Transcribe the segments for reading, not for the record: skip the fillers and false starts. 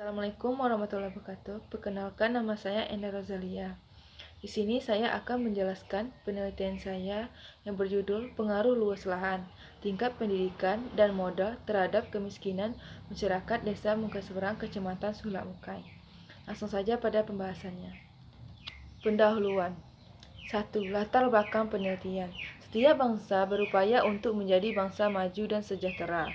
Assalamualaikum warahmatullahi wabarakatuh. Perkenalkan, nama saya Enda Rosalia. Di sini saya akan menjelaskan penelitian saya yang berjudul Pengaruh Luas Lahan, Tingkat Pendidikan dan Modal Terhadap Kemiskinan Masyarakat Desa Mukaseberang, Kecamatan Sulak Mukai. Langsung saja pada pembahasannya. Pendahuluan. 1. Latar belakang penelitian. Setiap bangsa berupaya untuk menjadi bangsa maju dan sejahtera.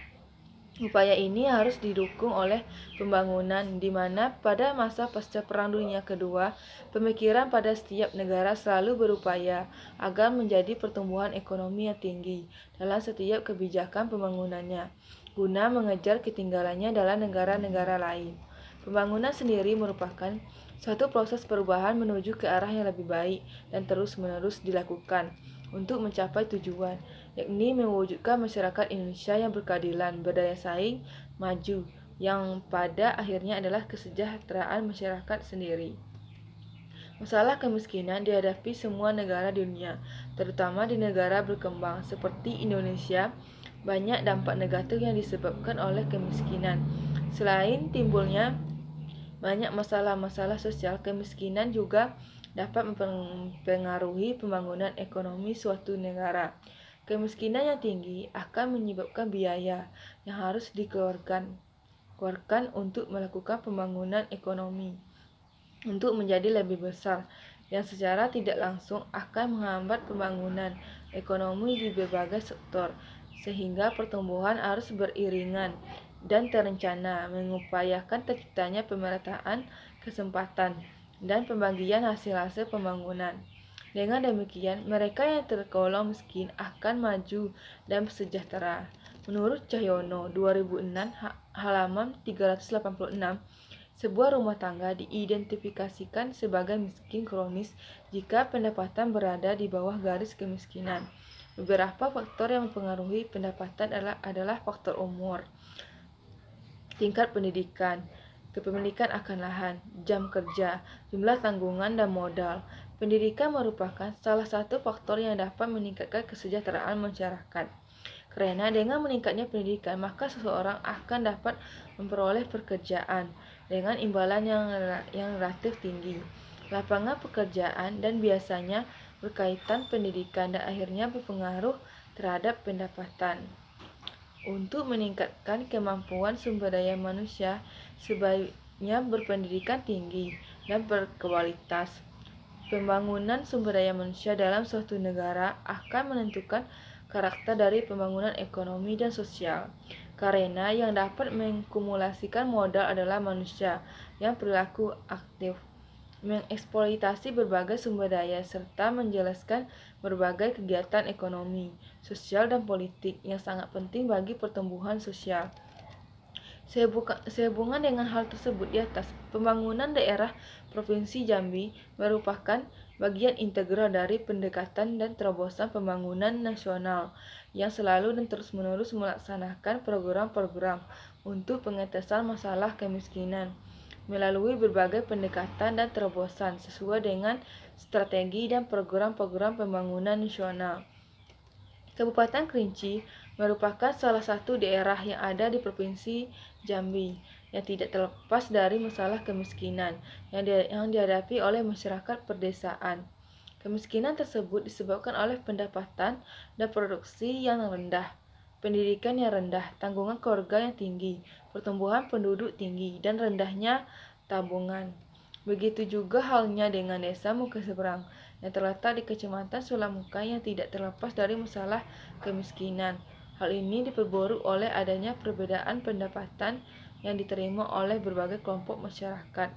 Upaya ini harus didukung oleh pembangunan, di mana pada masa pasca Perang Dunia Kedua, pemikiran pada setiap negara selalu berupaya agar menjadi pertumbuhan ekonomi yang tinggi dalam setiap kebijakan pembangunannya, guna mengejar ketinggalannya dalam negara-negara lain. Pembangunan sendiri merupakan suatu proses perubahan menuju ke arah yang lebih baik dan terus-menerus dilakukan untuk mencapai tujuan, yakni mewujudkan masyarakat Indonesia yang berkeadilan, berdaya saing, maju, yang pada akhirnya adalah kesejahteraan masyarakat sendiri. Masalah kemiskinan dihadapi semua negara di dunia, terutama di negara berkembang seperti Indonesia. Banyak dampak negatif yang disebabkan oleh kemiskinan. Selain timbulnya banyak masalah-masalah sosial, kemiskinan juga dapat mempengaruhi pembangunan ekonomi suatu negara. Kemiskinan yang tinggi akan menyebabkan biaya yang harus dikeluarkan untuk melakukan pembangunan ekonomi untuk menjadi lebih besar, yang secara tidak langsung akan menghambat pembangunan ekonomi di berbagai sektor, sehingga pertumbuhan harus beriringan dan terencana, mengupayakan terciptanya pemerataan kesempatan dan pembagian hasil-hasil pembangunan. Dengan demikian, mereka yang tergolong miskin akan maju dan sejahtera. Menurut Cahyono 2006 halaman 386, sebuah rumah tangga diidentifikasikan sebagai miskin kronis jika pendapatan berada di bawah garis kemiskinan. Beberapa faktor yang mempengaruhi pendapatan adalah faktor umur, tingkat pendidikan, kepemilikan akan lahan, jam kerja, jumlah tanggungan, dan modal. Pendidikan merupakan salah satu faktor yang dapat meningkatkan kesejahteraan masyarakat. Karena dengan meningkatnya pendidikan, maka seseorang akan dapat memperoleh pekerjaan dengan imbalan yang relatif tinggi, lapangan pekerjaan, dan biasanya berkaitan pendidikan dan akhirnya berpengaruh terhadap pendapatan. Untuk meningkatkan kemampuan sumber daya manusia, sebaiknya berpendidikan tinggi dan berkualitas. Pembangunan sumber daya manusia dalam suatu negara akan menentukan karakter dari pembangunan ekonomi dan sosial, karena yang dapat mengkumulasikan modal adalah manusia yang perilaku aktif, mengeksploitasi berbagai sumber daya, serta menjelaskan berbagai kegiatan ekonomi, sosial, dan politik yang sangat penting bagi pertumbuhan sosial. Sehubungan dengan hal tersebut di atas, pembangunan daerah Provinsi Jambi merupakan bagian integral dari pendekatan dan terobosan pembangunan nasional yang selalu dan terus-menerus melaksanakan program-program untuk pengentasan masalah kemiskinan melalui berbagai pendekatan dan terobosan sesuai dengan strategi dan program-program pembangunan nasional. Kabupaten Kerinci merupakan salah satu daerah yang ada di Provinsi Jambi yang tidak terlepas dari masalah kemiskinan yang dihadapi oleh masyarakat perdesaan. Kemiskinan tersebut disebabkan oleh pendapatan dan produksi yang rendah, pendidikan yang rendah, tanggungan keluarga yang tinggi, pertumbuhan penduduk tinggi, dan rendahnya tabungan. Begitu juga halnya dengan desa Mukaseberang yang terletak di Kecamatan Sulak Mukai yang tidak terlepas dari masalah kemiskinan. Hal ini diperburuk oleh adanya perbedaan pendapatan yang diterima oleh berbagai kelompok masyarakat,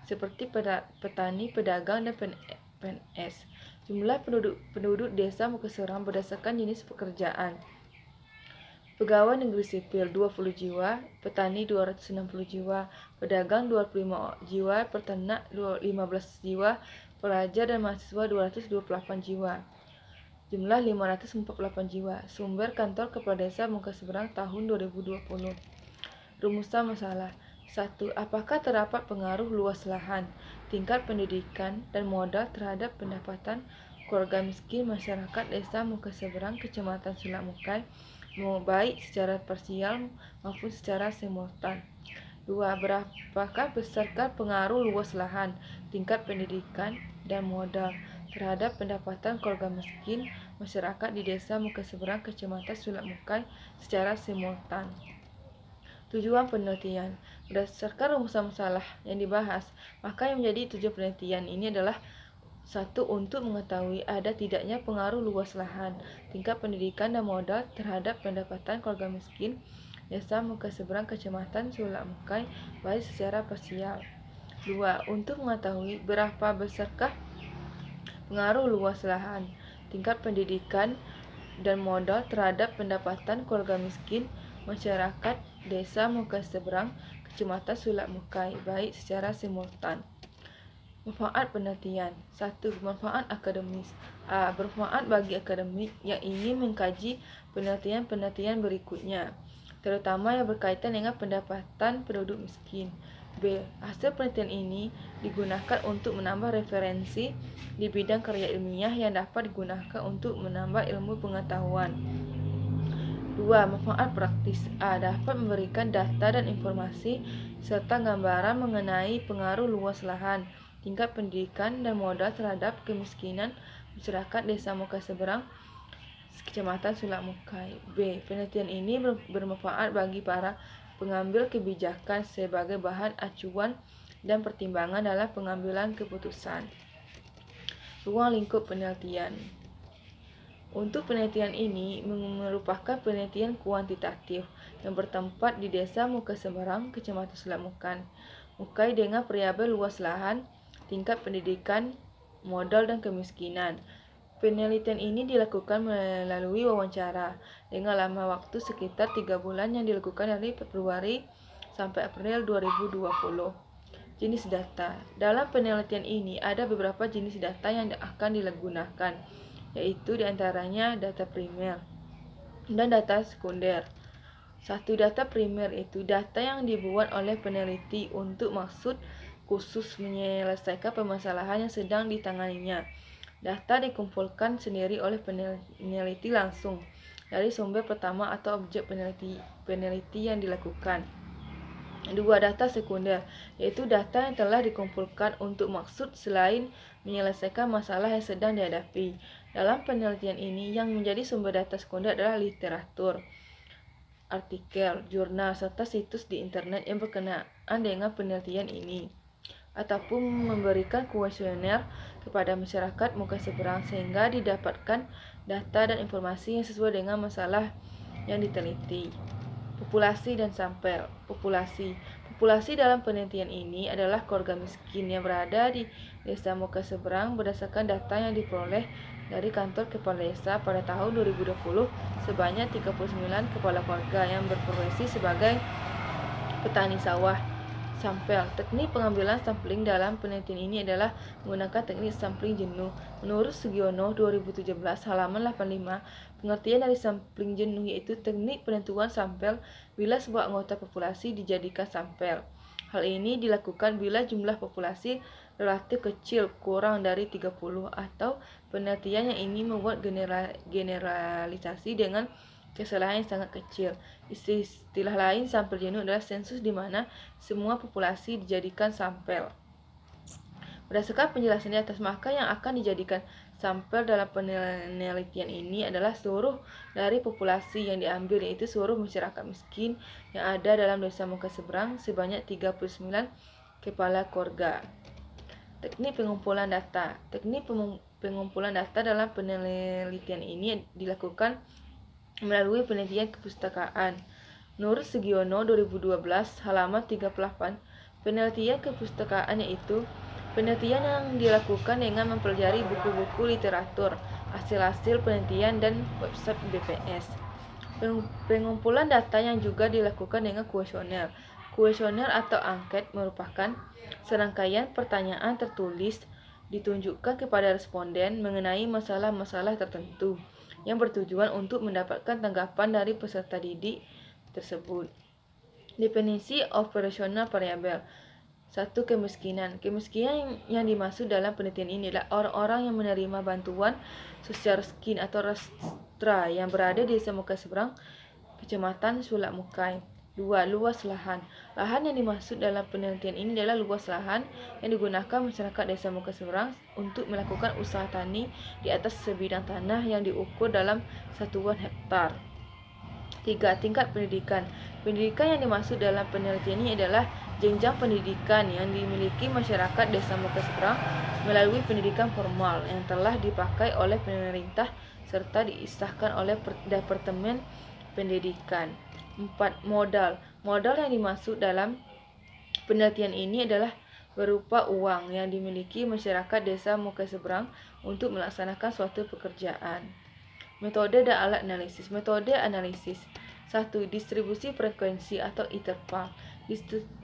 seperti petani, pedagang, dan PNS. Jumlah penduduk desa Mukaseberang berdasarkan jenis pekerjaan. Pegawai negeri sipil 20 jiwa, petani 260 jiwa, pedagang 25 jiwa, peternak 15 jiwa, pelajar dan mahasiswa 228 jiwa. Jumlah 548 jiwa. Sumber kantor kepala desa Mukaseberang tahun 2020. Rumusan masalah. 1. Apakah terdapat pengaruh luas lahan, tingkat pendidikan, dan modal terhadap pendapatan keluarga miskin masyarakat desa Mukaseberang, Kecamatan Sulak Mukai, baik secara parsial maupun secara simultan? 2. Berapakah besarkah pengaruh luas lahan, tingkat pendidikan, dan modal terhadap pendapatan keluarga miskin masyarakat di Desa Muka Seberang, Kecamatan Sulak Mukai secara simultan? Tujuan penelitian. Berdasarkan rumusan masalah yang dibahas, maka yang menjadi tujuan penelitian ini adalah: 1. Untuk mengetahui ada tidaknya pengaruh luas lahan, tingkat pendidikan, dan modal terhadap pendapatan keluarga miskin Desa Muka Seberang, Kecamatan Sulak Mukai, baik secara parsial. 2. Untuk mengetahui berapa besarkah pengaruh luas lahan, tingkat pendidikan, dan modal terhadap pendapatan keluarga miskin masyarakat Desa Muka Seberang, Kecamatan Sulak Mukai, baik secara simultan. Manfaat penelitian. 1. Manfaat akademis. A. Bermanfaat bagi akademik yang ingin mengkaji penelitian-penelitian berikutnya, terutama yang berkaitan dengan pendapatan penduduk miskin. B. Hasil penelitian ini digunakan untuk menambah referensi di bidang karya ilmiah yang dapat digunakan untuk menambah ilmu pengetahuan. 2. Manfaat praktis. A. Dapat memberikan data dan informasi serta gambaran mengenai pengaruh luas lahan, tingkat pendidikan, dan modal terhadap kemiskinan masyarakat Desa Muka Seberang, Kecamatan Sulak Mukai. B. Penelitian ini bermanfaat bagi para pengambil kebijakan sebagai bahan acuan dan pertimbangan dalam pengambilan keputusan. Ruang lingkup penelitian. Untuk penelitian ini merupakan penelitian kuantitatif yang bertempat di Desa Muka Seberang, Kecamatan Sulak Mukai dengan variabel luas lahan, tingkat pendidikan, modal, dan kemiskinan. Penelitian ini dilakukan melalui wawancara dengan lama waktu sekitar 3 bulan yang dilakukan dari Februari sampai April 2020. Jenis data. Dalam penelitian ini ada beberapa jenis data yang akan digunakan, yaitu diantaranya data primer dan data sekunder. 1. Data primer itu data yang dibuat oleh peneliti untuk maksud khusus menyelesaikan permasalahan yang sedang ditanganinya. Data dikumpulkan sendiri oleh peneliti langsung dari sumber pertama atau objek peneliti yang dilakukan. 2. Data sekunder, yaitu data yang telah dikumpulkan untuk maksud selain menyelesaikan masalah yang sedang dihadapi. Dalam penelitian ini, yang menjadi sumber data sekunder adalah literatur, artikel, jurnal, serta situs di internet yang berkenaan dengan penelitian ini, ataupun memberikan kuesioner kepada masyarakat Muka Seberang sehingga didapatkan data dan informasi yang sesuai dengan masalah yang diteliti. Populasi dan sampel. Populasi dalam penelitian ini adalah keluarga miskin yang berada di Desa Muka Seberang berdasarkan data yang diperoleh dari kantor kepala desa pada tahun 2020 sebanyak 39 kepala keluarga yang berprofesi sebagai petani sawah. Sampel. Teknik pengambilan sampling dalam penelitian ini adalah menggunakan teknik sampling jenuh. Menurut Sugiono 2017 halaman 85, pengertian dari sampling jenuh yaitu teknik penentuan sampel bila sebuah anggota populasi dijadikan sampel. Hal ini dilakukan bila jumlah populasi relatif kecil, kurang dari 30, atau penelitian yang ingin membuat generalisasi dengan kesalahan yang sangat kecil. Istilah lain sampel jenuh adalah sensus di mana semua populasi dijadikan sampel. Berdasarkan penjelasan di atas, maka yang akan dijadikan sampel dalam penelitian ini adalah seluruh dari populasi yang diambil, yaitu seluruh masyarakat miskin yang ada dalam Desa Muka Seberang sebanyak 39 kepala keluarga. Teknik pengumpulan data. Teknik pengumpulan data dalam penelitian ini dilakukan melalui penelitian kepustakaan. Menurut Sugiono 2012 halaman 38, penelitian kepustakaan yaitu penelitian yang dilakukan dengan mempelajari buku-buku literatur, hasil-hasil penelitian, dan website BPS. Pengumpulan data yang juga dilakukan dengan kuesioner. Kuesioner atau angket merupakan serangkaian pertanyaan tertulis ditunjukkan kepada responden mengenai masalah-masalah tertentu yang bertujuan untuk mendapatkan tanggapan dari peserta didik tersebut. Definisi operasional variabel. 1. Kemiskinan. Kemiskinan yang dimaksud dalam penelitian ini adalah orang-orang yang menerima bantuan sosial miskin atau rastra yang berada di Desa Muka Seberang, Kecamatan Sulak Mukai. 2. Luas lahan. Lahan yang dimaksud dalam penelitian ini adalah luas lahan yang digunakan masyarakat Desa Muka Seberang untuk melakukan usaha tani di atas sebidang tanah yang diukur dalam satuan hektar. 3. Tingkat pendidikan. Pendidikan yang dimaksud dalam penelitian ini adalah jenjang pendidikan yang dimiliki masyarakat Desa Muka Seberang melalui pendidikan formal yang telah dipakai oleh pemerintah serta disahkan oleh Departemen Pendidikan. 4. Modal. Modal yang dimaksud dalam penelitian ini adalah berupa uang yang dimiliki masyarakat Desa Muka Seberang untuk melaksanakan suatu pekerjaan. Metode dan alat analisis. Metode analisis. 1. Distribusi frekuensi atau interval.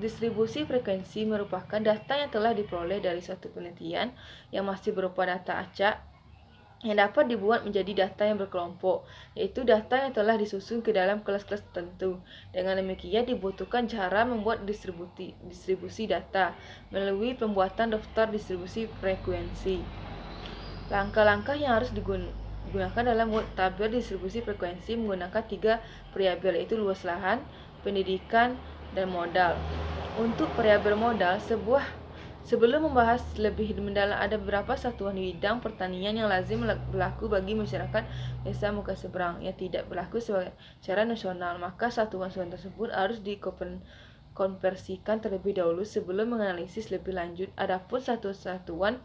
Distribusi frekuensi merupakan data yang telah diperoleh dari suatu penelitian yang masih berupa data acak yang dapat dibuat menjadi data yang berkelompok, yaitu data yang telah disusun ke dalam kelas-kelas tertentu. Dengan demikian dibutuhkan cara membuat distribusi data melalui pembuatan daftar distribusi frekuensi. Langkah-langkah yang harus digunakan dalam membuat tabel distribusi frekuensi menggunakan 3 variabel, yaitu luas lahan, pendidikan, dan modal. Untuk variabel modal, sebelum membahas lebih mendalam, ada beberapa satuan di bidang pertanian yang lazim berlaku bagi masyarakat Desa Muka Seberang yang tidak berlaku secara nasional, maka satuan-satuan tersebut harus dikonversikan terlebih dahulu sebelum menganalisis lebih lanjut. Adapun satuan-satuan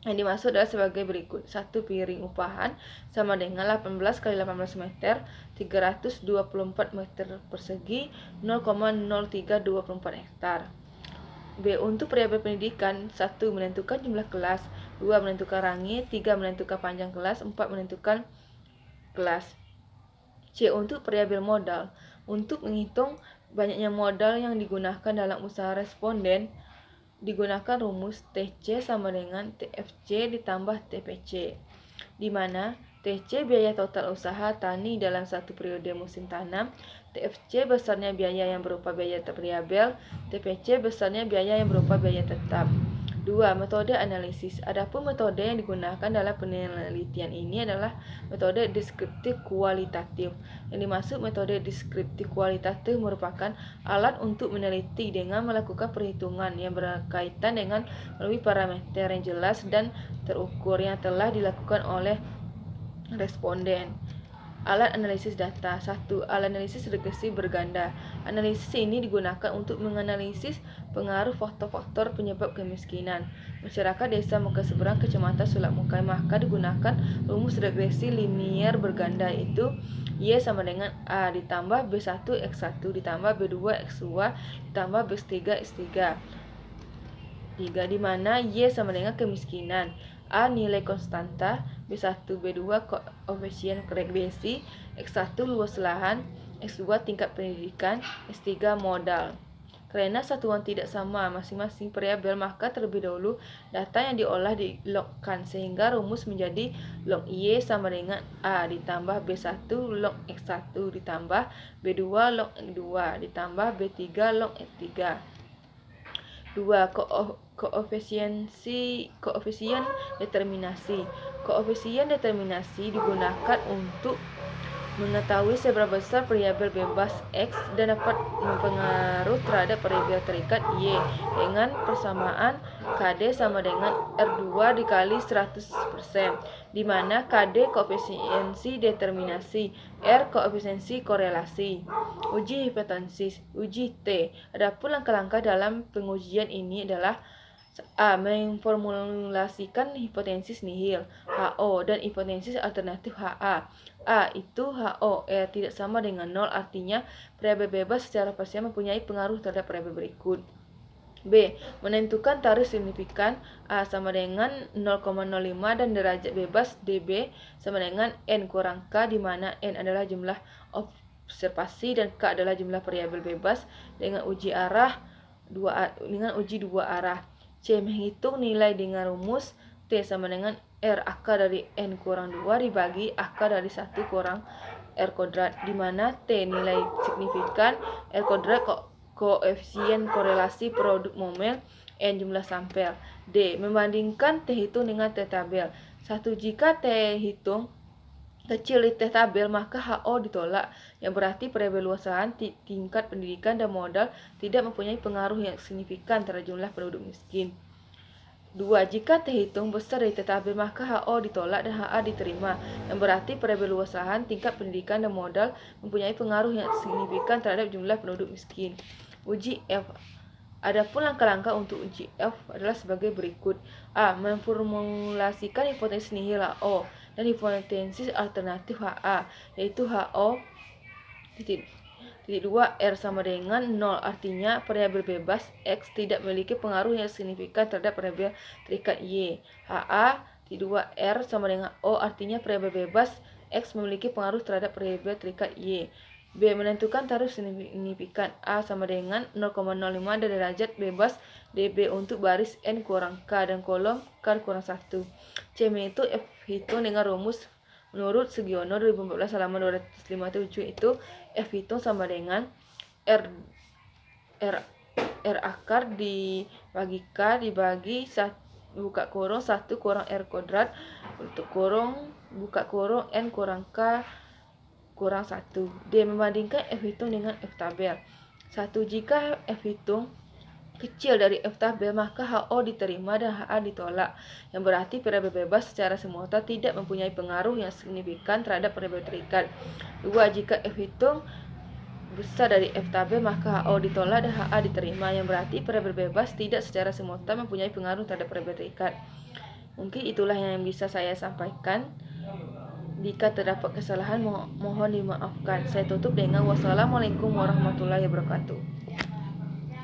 yang dimaksud adalah sebagai berikut. 1. Piring upahan sama dengan 18 kali 18 meter, 324 meter persegi, 0,0324 hektar. B. Untuk variabel pendidikan, 1. Menentukan jumlah kelas, 2. Menentukan range, 3. Menentukan panjang kelas, 4. Menentukan kelas. C. Untuk variabel modal, untuk menghitung banyaknya modal yang digunakan dalam usaha responden, digunakan rumus TC sama dengan TFC ditambah TPC, di mana TC biaya total usaha tani dalam satu periode musim tanam, TFC besarnya biaya yang berupa biaya variabel, TPC besarnya biaya yang berupa biaya tetap. 2. Metode analisis. Adapun metode yang digunakan dalam penelitian ini adalah metode deskriptif kualitatif. Yang dimaksud metode deskriptif kualitatif merupakan alat untuk meneliti dengan melakukan perhitungan yang berkaitan dengan melalui parameter yang jelas dan terukur yang telah dilakukan oleh responden. Alat analisis data. 1. Alat analisis regresi berganda. Analisis ini digunakan untuk menganalisis pengaruh faktor-faktor penyebab kemiskinan masyarakat Desa Muka Seberang, Kecamatan Sulak Mukai, maka digunakan rumus regresi linier berganda, yaitu Y sama dengan A ditambah B1 X1 ditambah B2 X2 ditambah B3 X3, di mana Y sama dengan kemiskinan, A nilai konstanta, B1 B2 koefisien regresi, X1 luas lahan, X2 tingkat pendidikan, X3 modal. Karena satuan tidak sama masing-masing variabel, maka terlebih dahulu data yang diolah dilogkan sehingga rumus menjadi log Y sama dengan A ditambah B1 log X1 ditambah B2 log X2 ditambah B3 log X3. 2. Koefisien determinasi. Koefisien determinasi digunakan untuk mengetahui seberapa besar variabel bebas X dan dapat mempengaruhi terhadap variabel terikat Y dengan persamaan KD sama dengan R2 dikali 100%, di mana KD koefisiensi determinasi, R koefisiensi korelasi. Uji hipotesis, uji T. Adapun langkah-langkah dalam pengujian ini adalah A. Memformulasikan hipotesis nihil HO dan hipotesis alternatif HA. A. Itu HO tidak sama dengan 0, artinya variabel bebas secara parsial mempunyai pengaruh terhadap variabel berikut. B. Menentukan tarif signifikan. A sama dengan 0,05 dan derajat bebas dB sama dengan N kurang K, di mana N adalah jumlah observasi dan K adalah jumlah variabel bebas dengan uji dua arah. C. Menghitung nilai dengan rumus T sama dengan R akar dari N kurang 2 dibagi akar dari 1 kurang R kuadrat, di mana T nilai signifikan, R kuadrat koefisien korelasi produk momen, N jumlah sampel. D. Membandingkan T hitung dengan T tabel. 1. Jika T hitung kecil di tabel, maka HO ditolak, yang berarti variabel luas lahan, tingkat pendidikan, dan modal tidak mempunyai pengaruh yang signifikan terhadap jumlah penduduk miskin. 2. Jika terhitung besar dari tabel, maka HO ditolak dan HA diterima, yang berarti variabel luas lahan, tingkat pendidikan, dan modal mempunyai pengaruh yang signifikan terhadap jumlah penduduk miskin. Uji F. Adapun langkah-langkah untuk uji F adalah sebagai berikut. A. Memformulasikan hipotesis nihil HO dan hipotesis alternatif HA, yaitu HO titik 2 R sama dengan 0, artinya variabel bebas X tidak memiliki pengaruh yang signifikan terhadap variabel terikat Y. HA 2 R sama dengan O, artinya variabel bebas X memiliki pengaruh terhadap variabel terikat Y. B. Menentukan tarif signifikan A sama dengan 0,05 derajat bebas dB untuk baris N kurang K dan kolom K kurang 1. C. Menghitung F hitung dengan rumus menurut Sugiono 2014 halaman 257, itu F hitung sama dengan R akar dibagi K dibagi 1 buka kurung 1 kurang R kuadrat untuk kurung buka kurung N kurang K kurang 1. D. Membandingkan F hitung dengan F tabel. 1. Jika F hitung kecil dari F tabel, maka HO diterima dan HA ditolak, yang berarti variabel bebas secara simultan tidak mempunyai pengaruh yang signifikan terhadap variabel terikat. 2. Jika F hitung besar dari F tabel, maka HO ditolak dan HA diterima, yang berarti variabel bebas tidak secara simultan mempunyai pengaruh terhadap variabel terikat. Mungkin itulah yang bisa saya sampaikan. Jika terdapat kesalahan, mohon dimaafkan. Saya tutup dengan wassalamualaikum warahmatullahi wabarakatuh.